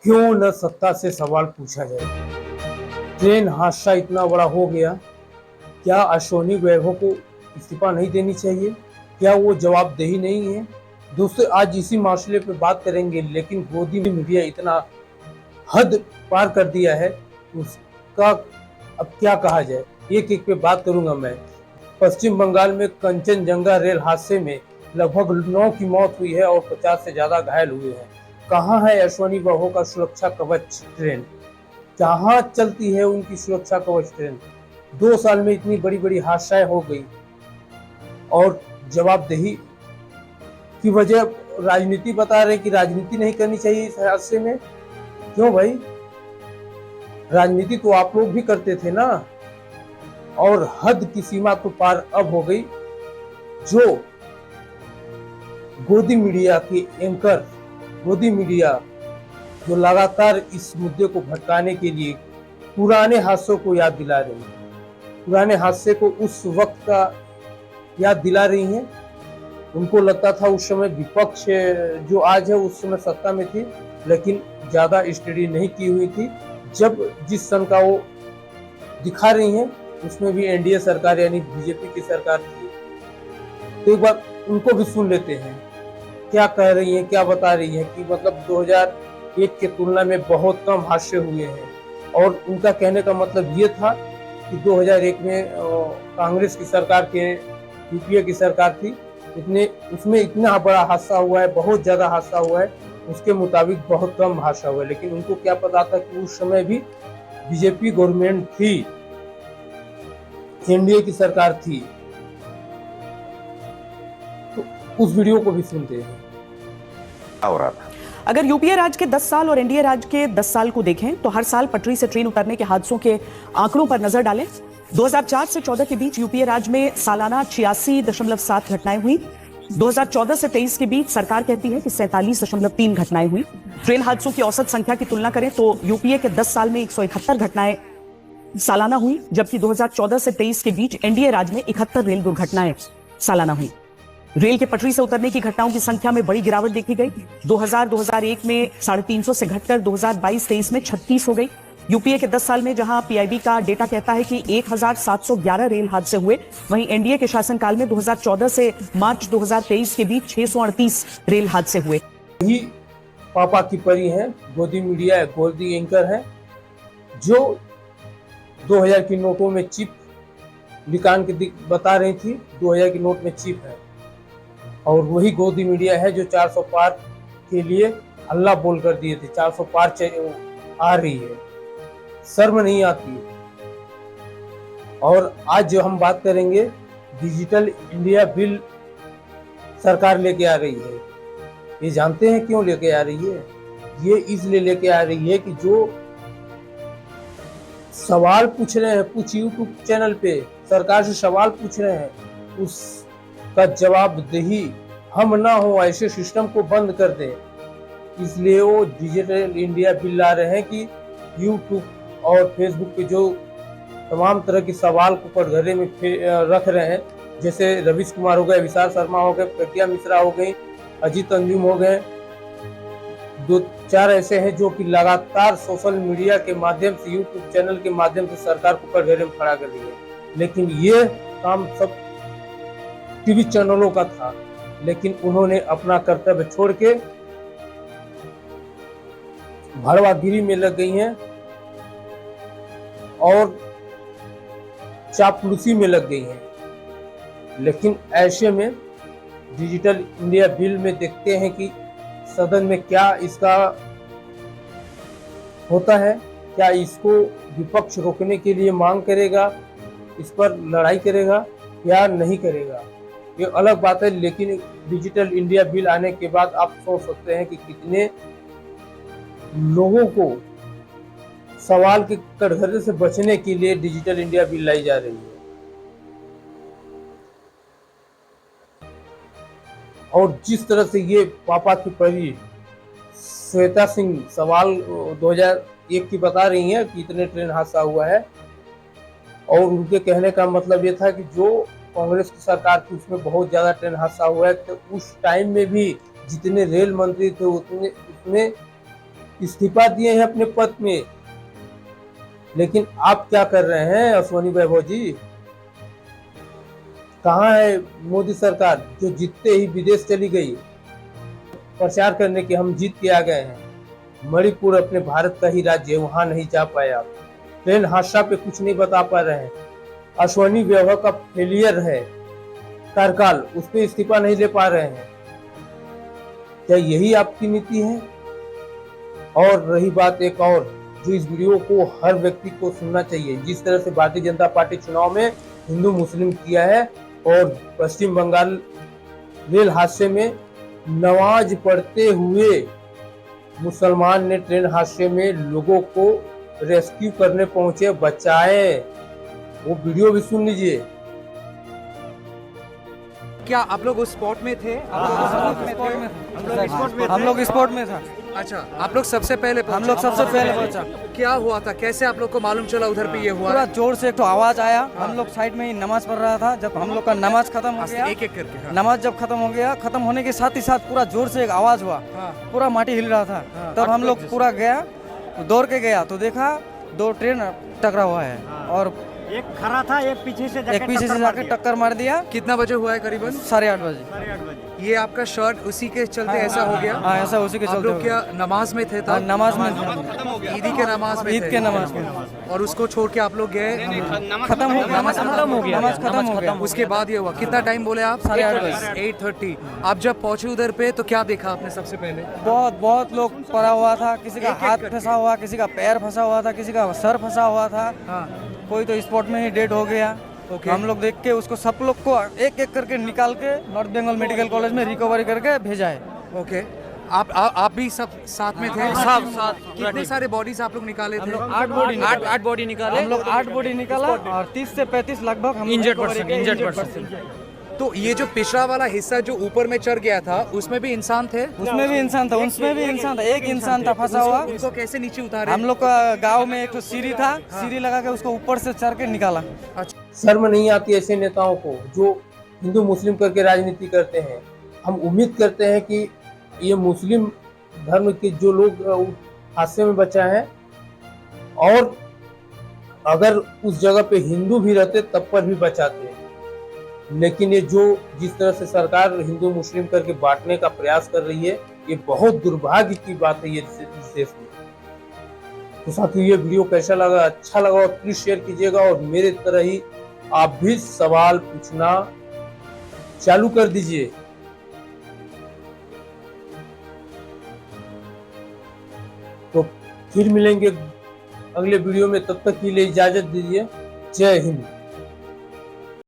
क्यों न सत्ता से सवाल पूछा जाए। ट्रेन हादसा इतना बड़ा हो गया, क्या अश्विनी वैभव को इस्तीफा नहीं देनी चाहिए? क्या वो जवाबदेही नहीं है? दोस्तों, आज इसी मसले पे बात करेंगे, लेकिन गोदी मीडिया इतना हद पार कर दिया है, उसका अब क्या कहा जाए। एक एक पे बात करूंगा मैं। पश्चिम बंगाल में कंचनजंगा रेल हादसे में लगभग 9 की मौत हुई है और 50 से ज्यादा घायल हुए हैं। कहाँ है अश्विनी वैभव का सुरक्षा कवच ट्रेन? कहाँ चलती है उनकी सुरक्षा कवच ट्रेन? 2 साल में इतनी बड़ी बड़ी हादसाएं हो गई और जवाबदेही की वजह राजनीति बता रहे कि राजनीति नहीं करनी चाहिए इस हादसे में। क्यों भाई? राजनीति तो आप लोग भी करते थे ना। और हद की सीमा तो पार अब हो गई। जो गोदी मीडिया के एंकर, गोदी मीडिया जो लगातार इस मुद्दे को भटकाने के लिए पुराने हादसों को याद दिला रही है, पुराने हादसे को उस वक्त का याद दिला रही हैं। उनको लगता था उस समय विपक्ष जो आज है उस समय सत्ता में थी, लेकिन ज्यादा स्टडी नहीं की हुई थी। जब जिस सन का वो दिखा रही हैं उसमें भी एनडीए सरकार यानी बीजेपी की सरकार थी। तो एक बार उनको भी सुन लेते हैं, क्या कह रही हैं, क्या बता रही हैं कि मतलब 2001 के तुलना में बहुत कम हादसे हुए हैं। और उनका कहने का मतलब ये था कि 2001 में कांग्रेस की सरकार के यूपीए की सरकार थी, उसमें इतना बड़ा हादसा हुआ है, बहुत ज्यादा हादसा हुआ है, उसके मुताबिक बहुत कम हादसा हुआ है। लेकिन उनको क्या पता था कि उस समय भी बीजेपी गवर्नमेंट थी, एनडीए की सरकार थी। तो उस वीडियो को भी सुनते हैं। हो रहा था। अगर यूपीए राज के 10 साल और एनडीए राज के 10 साल को देखें तो हर साल पटरी से ट्रेन उतरने के हादसों के आंकड़ों पर नजर डालें। 2004 से 14 के बीच यूपीए राज में सालाना 86.7 घटनाएं हुई। 2014 से 23 के बीच सरकार कहती है कि 47.3 घटनाएं हुई। ट्रेन हादसों की औसत संख्या की तुलना करें तो यूपीए के 10 साल में 171 घटनाएं सालाना हुई, जबकि 2014 से 23 के बीच एनडीए राज में 71 रेल दुर्घटनाएं सालाना हुई। रेल के पटरी से उतरने की घटनाओं की संख्या में बड़ी गिरावट देखी गई। 2000-2001 में 350 से घटकर 2022-23 में 36 हो गई। यूपीए के 10 साल में जहां पीआईबी का डेटा कहता है कि 1711 रेल हादसे हुए, वहीं एनडीए के शासनकाल में 2014 से मार्च 2023 के बीच 638 रेल हादसे हुए। यही पापा की परी है, गोदी मीडिया, गोदी एंकर है, जो 2000 की नोटों में चिप निकाल के बता रही थी 2000 की नोट में चिप है। और वही गोदी मीडिया है जो 400 पार के लिए हल्ला बोल कर दिए थे। 400 पार आ रही है, शर्म नहीं आती। और आज जो हम बात करेंगे, डिजिटल इंडिया बिल सरकार लेके आ रही है। ये जानते हैं क्यों लेके आ रही है? ये इसलिए लेके आ रही है कि जो सवाल पूछ रहे हैं, कुछ यूट्यूब चैनल पे सरकार से सवाल पूछ रहे हैं, उसका जवाबदेही हम ना हो, ऐसे सिस्टम को बंद कर दे। इसलिए वो डिजिटल इंडिया बिल ला रहे हैं कि यूट्यूब और फेसबुक पे जो तमाम तरह के सवाल को कटघरे में रख रहे हैं, जैसे रवीश कुमार हो गए, विशाल शर्मा हो गए, प्रज्ञा मिश्रा हो गई, अजीत अंजुम हो गए, 2-4 ऐसे हैं जो कि लगातार सोशल मीडिया के माध्यम से, यूट्यूब चैनल के माध्यम से सरकार को कटघरे में खड़ा कर रही है। लेकिन ये काम सब टीवी चैनलों का था, लेकिन उन्होंने अपना कर्तव्य छोड़ के भड़वागिरी में लग गई हैं और चापलूसी में लग गई हैं। लेकिन ऐसे में डिजिटल इंडिया बिल में देखते हैं कि सदन में क्या इसका होता है, क्या इसको विपक्ष रोकने के लिए मांग करेगा, इस पर लड़ाई करेगा या नहीं करेगा, ये अलग बात है। लेकिन डिजिटल इंडिया बिल आने के बाद आप सोच सकते हैं कि कितने लोगों को सवाल के कटघरे से बचने के लिए डिजिटल इंडिया बिल लाई जा रही है। और जिस तरह से ये पापा की परी श्वेता सिंह सवाल 2001 की बता रही हैं कि इतने ट्रेन हादसा हुआ है, और उनके कहने का मतलब ये था कि जो कांग्रेस की सरकार थी उसमें बहुत ज्यादा ट्रेन हादसा हुआ है। तो उस टाइम में भी जितने रेल मंत्री थे उतने उसमें इस्तीफा दिए हैं अपने पद में, लेकिन आप क्या कर रहे हैं अश्विनी वैभव जी? कहाँ है मोदी सरकार जो जीतते ही विदेश चली गई प्रचार करने के हम जीत के आ गए हैं। मणिपुर अपने भारत का ही राज्य है, वहां नहीं जा पाए आप। ट्रेन हादसा पे कुछ नहीं बता पा रहे हैं। अश्विनी वैभव का फेलियर है कार्यकाल, उस पर इस्तीफा नहीं ले पा रहे हैं। क्या यही आपकी नीति है? और रही बात एक और, जो इस वीडियो को हर व्यक्ति को सुनना चाहिए। जिस तरह से भारतीय जनता पार्टी चुनाव में हिंदू मुस्लिम किया है और पश्चिम बंगाल रेल हादसे में नमाज पढ़ते हुए मुसलमान ने ट्रेन हादसे में लोगों को रेस्क्यू करने पहुंचे, बचाए, वो वीडियो भी सुन लीजिए। क्या आप लोग उस स्पॉट में थे? हम लोग स्पॉट में था। अच्छा, आप लोग सबसे पहले हम लोग सबसे पहले पहुंचा। क्या हुआ था? कैसे आप लोग को मालूम चला उधर पे ये हुआ? पूरा जोर से एक तो आवाज आया। हम लोग साइड में ही नमाज पढ़ रहा था। जब हम लोग का नमाज खत्म हो गया, एक एक करके, हाँ। नमाज जब खत्म हो गया, खत्म होने के साथ ही साथ पूरा जोर से एक आवाज हुआ, हाँ। पूरा माटी हिल रहा था। हाँ। तब हम लोग पूरा गया, दौड़ के गया तो देखा 2 ट्रेन टकरा हुआ है और एक खड़ा था, एक पीछे से जाके टक्कर मार दिया। कितना बजे हुआ है? करीबन 8:30 बजे। ये आपका शर्ट उसी के चलते ऐसा हो गया? हाँ, ऐसा उसी के आप चलते लोग हो क्या नमाज में थे गया। तब? नमाज में थे। ईदी के नमाज में ईद थे? के नमाज में। और उसको छोड़ के आप लोग गए? खत्म हो गया। नमाज खत्म हो गया। उसके बाद ये हुआ। कितना टाइम बोले आप? 8:30 बजे। 8:30। आप जब पहुंचे उधर पे तो क्या देखा आपने सबसे पहले? बहुत लोग पड़ा हुआ था। किसी का एक-एक हाथ करके। फंसा हुआ, किसी का पैर फंसा हुआ था, किसी का सर फंसा हुआ था। हाँ। कोई तो स्पॉट में ही डेड हो गया। ओके। हम लोग देख के उसको सब लोग को एक एक करके निकाल के नॉर्थ बंगाल मेडिकल कॉलेज में रिकवरी करके भेजा है। ओके। आप भी सब साथ में थे? सब साथ। कितने सारे बॉडीज आप लोग निकाले थे? 8 बॉडी निकाले। हम लोग 8 बॉडी निकाला और 30 से 35 लगभग हम इंजर्ड पर्सन। तो ये जो पिछड़ा वाला हिस्सा जो ऊपर में चढ़ गया था उसमें भी इंसान थे? उसमें भी इंसान था, उसमें भी इंसान था। एक इंसान था फंसा हुआ। उनको कैसे नीचे उतारे? हम लोग का गांव में एक तो सीढ़ी था, सीढ़ी लगा के उसको ऊपर से चढ़ के निकाला। अच्छा। शर्म नहीं आती ऐसे नेताओं को जो हिंदू मुस्लिम करके राजनीति करते हैं। हम उम्मीद करते हैं कि ये मुस्लिम धर्म के जो लोग हादसे में बचा है, और अगर उस जगह पे हिंदू भी रहते तब पर भी बचाते हैं। लेकिन ये जो जिस तरह से सरकार हिंदू मुस्लिम करके बांटने का प्रयास कर रही है, ये बहुत दुर्भाग्य की बात है ये इस देश में। तो साथियों, ये वीडियो कैसा लगा? अच्छा लगा और प्लीज शेयर कीजिएगा, और मेरे तरह ही आप भी सवाल पूछना चालू कर दीजिए। तो फिर मिलेंगे अगले वीडियो में, तब तक के लिए इजाजत दीजिए। जय हिंद।